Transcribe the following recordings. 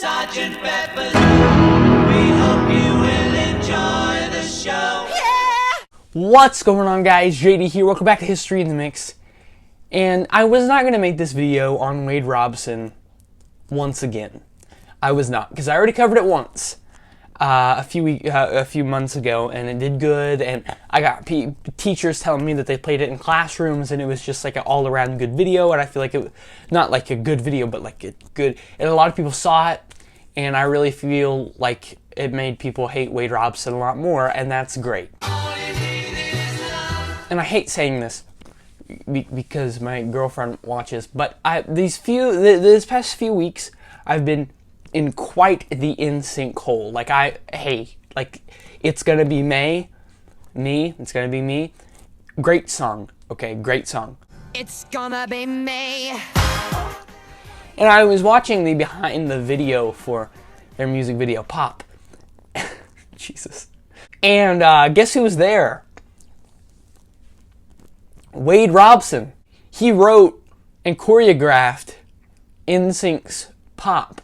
Sergeant Pepper's. We hope you will enjoy the show. Yeah! What's going on, guys? JD here. Welcome back to History in the Mix. And I was not going to make this video on Wade Robson once again. I was not, because I already covered it once a few months ago, and it did good. And I got teachers telling me that they played it in classrooms, and it was just like an all-around good video. And I feel like it, not like a good video, but like a good. And a lot of people saw it, and I really feel like it made people hate Wade Robson a lot more, and that's great. And I hate saying this because my girlfriend watches, but this past few weeks, I've been in quite the NSYNC hole. It's gonna be it's gonna be me. Great song, okay, great song. It's gonna be me. And I was watching the behind the video for their music video, Pop. Jesus. And guess who was there? Wade Robson. He wrote and choreographed NSYNC's Pop.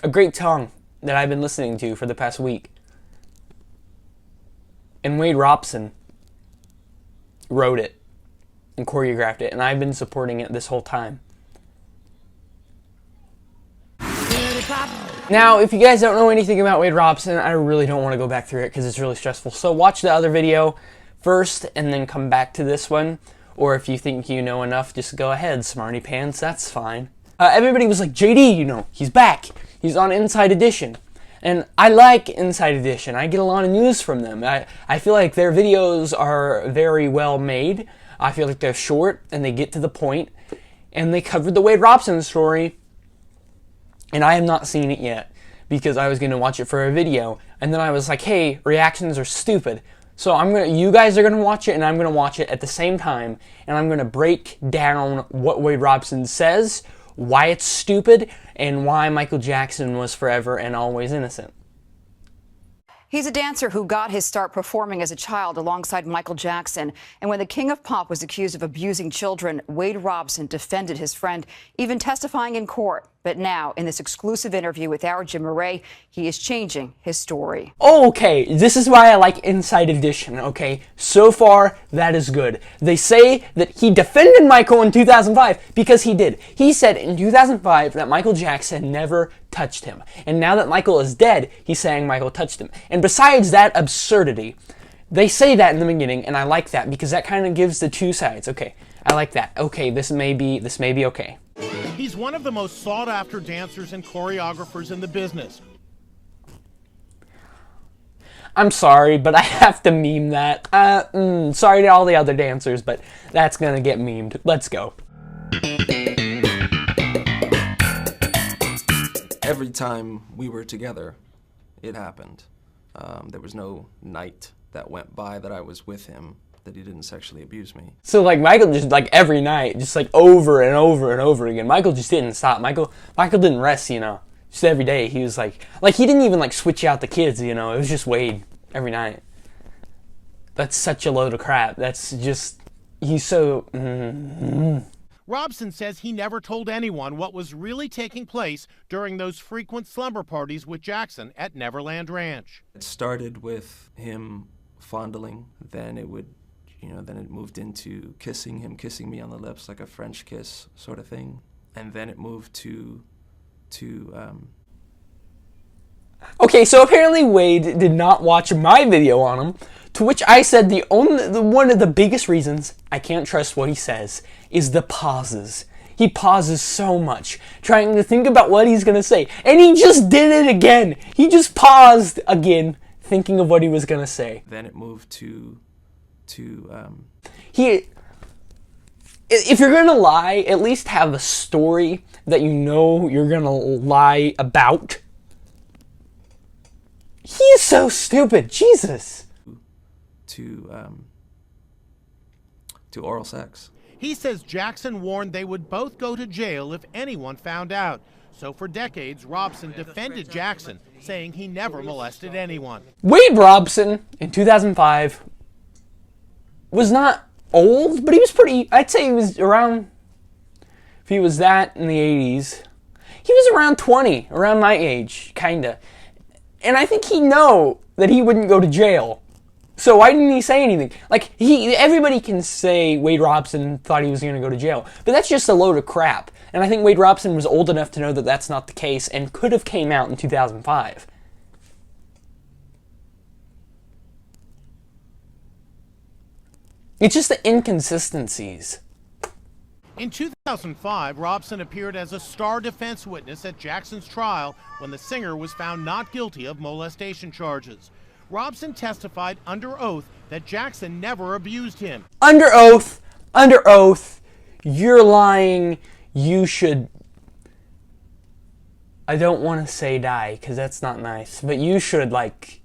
A great song that I've been listening to for the past week. And Wade Robson wrote it and choreographed it, and I've been supporting it this whole time. Now, if you guys don't know anything about Wade Robson, I really don't want to go back through it because it's really stressful. So watch the other video first and then come back to this one. Or if you think you know enough, just go ahead, smarty pants, that's fine. Everybody was like, JD, he's back. He's on Inside Edition. And I like Inside Edition. I get a lot of news from them. I feel like their videos are very well made. I feel like they're short and they get to the point. And they covered the Wade Robson story. And I have not seen it yet because I was going to watch it for a video. And then I was like, hey, reactions are stupid. So you guys are going to watch it and I'm going to watch it at the same time. And I'm going to break down what Wade Robson says, why it's stupid, and why Michael Jackson was forever and always innocent. He's a dancer who got his start performing as a child alongside Michael Jackson. And when the King of Pop was accused of abusing children, Wade Robson defended his friend, even testifying in court. But now, in this exclusive interview with our Jim Murray, he is changing his story. Okay, this is why I like Inside Edition, okay? So far, that is good. They say that he defended Michael in 2005 because he did. He said in 2005 that Michael Jackson never touched him. And now that Michael is dead, he's saying Michael touched him. And besides that absurdity, they say that in the beginning, and I like that because that kind of gives the two sides. Okay, I like that. Okay, this may be okay. He's one of the most sought-after dancers and choreographers in the business. I'm sorry, but I have to meme that. Sorry to all the other dancers, but that's gonna get memed. Let's go. Every time we were together, it happened. There was no night that went by that I was with him that he didn't sexually abuse me. So Michael just every night, just over and over and over again. Michael just didn't stop. Michael didn't rest, Just every day he was like he didn't even switch out the kids, It was just Wade every night. That's such a load of crap. That's just, he's so. Robson says he never told anyone what was really taking place during those frequent slumber parties with Jackson at Neverland Ranch. It started with him fondling, then it moved into kissing me on the lips like a French kiss sort of thing. And then it moved to Okay, so apparently Wade did not watch my video on him, to which I said one of the biggest reasons I can't trust what he says is the pauses. He pauses so much, trying to think about what he's gonna say, and he just did it again. He just paused again, thinking of what he was gonna say. Then it moved to if you're gonna lie, at least have a story that you're gonna lie about. He is so stupid, Jesus. To oral sex. He says Jackson warned they would both go to jail if anyone found out. So for decades, Robson defended Jackson, saying he never molested anyone. Wade Robson, in 2005, was not old, but he was pretty, I'd say he was around, if he was that in the 80s, He was around 20, around my age, kinda. And I think he'd know that he wouldn't go to jail. So why didn't he say anything? Like, everybody can say Wade Robson thought he was going to go to jail, but that's just a load of crap. And I think Wade Robson was old enough to know that that's not the case and could have came out in 2005. It's just the inconsistencies. In 2005, Robson appeared as a star defense witness at Jackson's trial when the singer was found not guilty of molestation charges. Robson testified under oath that Jackson never abused him. Under oath, you're lying. You should, I don't want to say die, because that's not nice, but you should, like,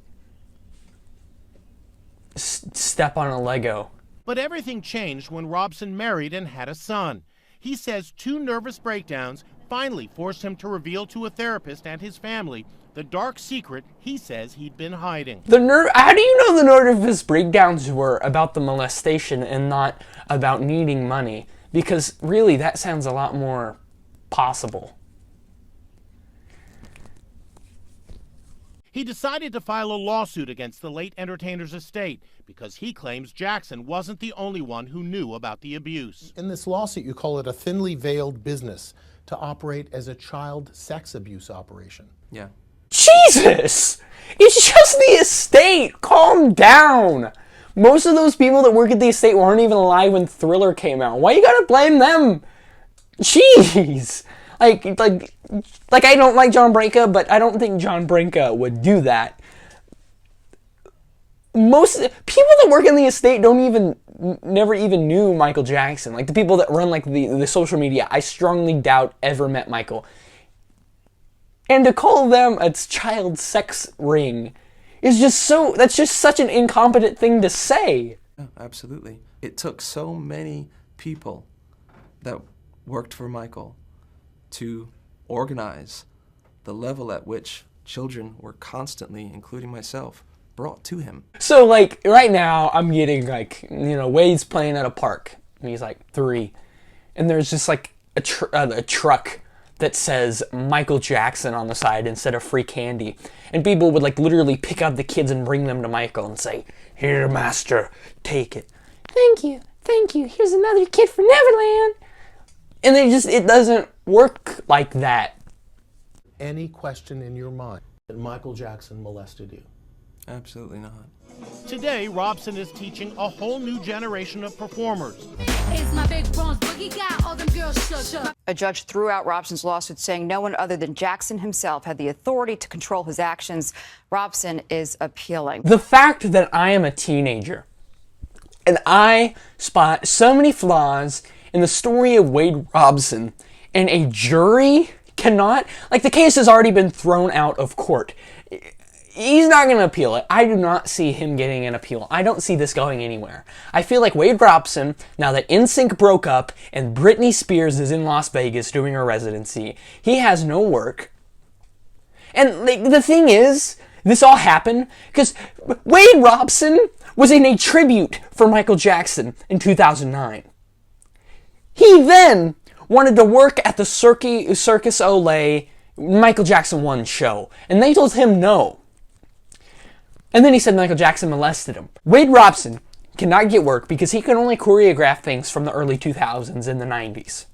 step on a Lego. But everything changed when Robson married and had a son. He says 2 nervous breakdowns finally forced him to reveal to a therapist and his family the dark secret he says he'd been hiding. How do you know the nervous breakdowns were about the molestation and not about needing money? Because really, that sounds a lot more possible. He decided to file a lawsuit against the late entertainer's estate because he claims Jackson wasn't the only one who knew about the abuse. In this lawsuit, you call it a thinly veiled business to operate as a child sex abuse operation. Yeah. Jesus! It's just the estate! Calm down! Most of those people that work at the estate weren't even alive when Thriller came out. Why you gotta blame them? Jeez! Like I don't like John Branca, but I don't think John Branca would do that. Most people that work in the estate never even knew Michael Jackson. Like the people that run like the social media, I strongly doubt ever met Michael. And to call them a child sex ring is that's just such an incompetent thing to say. Yeah, absolutely. It took so many people that worked for Michael to organize the level at which children were constantly, including myself, brought to him. So like right now I'm getting like, Wade's playing at a park and he's like 3 and there's just like a truck that says Michael Jackson on the side instead of free candy, and people would like literally pick up the kids and bring them to Michael and say, "Here, master, take it." Thank you, here's another kid for Neverland. And it doesn't work like that. Any question in your mind that Michael Jackson molested you? Absolutely not. Today, Robson is teaching a whole new generation of performers. A judge threw out Robson's lawsuit, saying no one other than Jackson himself had the authority to control his actions. Robson is appealing. The fact that I am a teenager and I spot so many flaws in the story of Wade Robson and a jury cannot, like the case has already been thrown out of court. He's not going to appeal it. I do not see him getting an appeal. I don't see this going anywhere. I feel like Wade Robson, now that NSYNC broke up and Britney Spears is in Las Vegas doing her residency, he has no work. And the thing is, this all happened because Wade Robson was in a tribute for Michael Jackson in 2009. He then wanted to work at the Circus Olay Michael Jackson 1 show, and they told him no. And then he said Michael Jackson molested him. Wade Robson cannot get work because he can only choreograph things from the early 2000s and the 90s.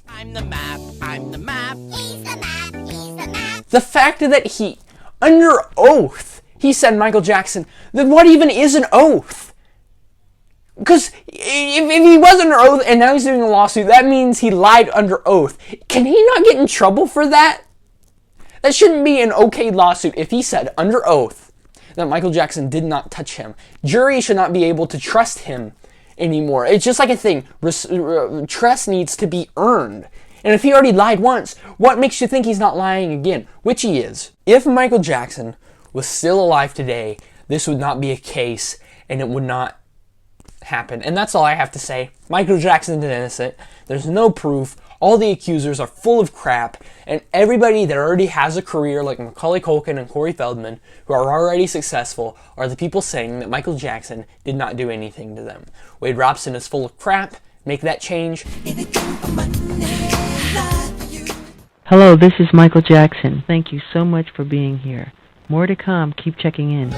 I'm the map, he's the map, he's the map. The fact that he, under oath, he said Michael Jackson, then what even is an oath? Because if he was under oath and now he's doing a lawsuit, that means he lied under oath. Can he not get in trouble for that? That shouldn't be an okay lawsuit if he said under oath that Michael Jackson did not touch him. Jury should not be able to trust him anymore. It's just like a thing. Trust needs to be earned. And if he already lied once, what makes you think he's not lying again? Which he is. If Michael Jackson was still alive today, this would not be a case and it would not happen. And that's all I have to say. Michael Jackson is innocent. There's no proof. All the accusers are full of crap, and everybody that already has a career like Macaulay Culkin and Corey Feldman, who are already successful, are the people saying that Michael Jackson did not do anything to them. Wade Robson is full of crap. Make that change. Hello, this is Michael Jackson. Thank you so much for being here. More to come. Keep checking in.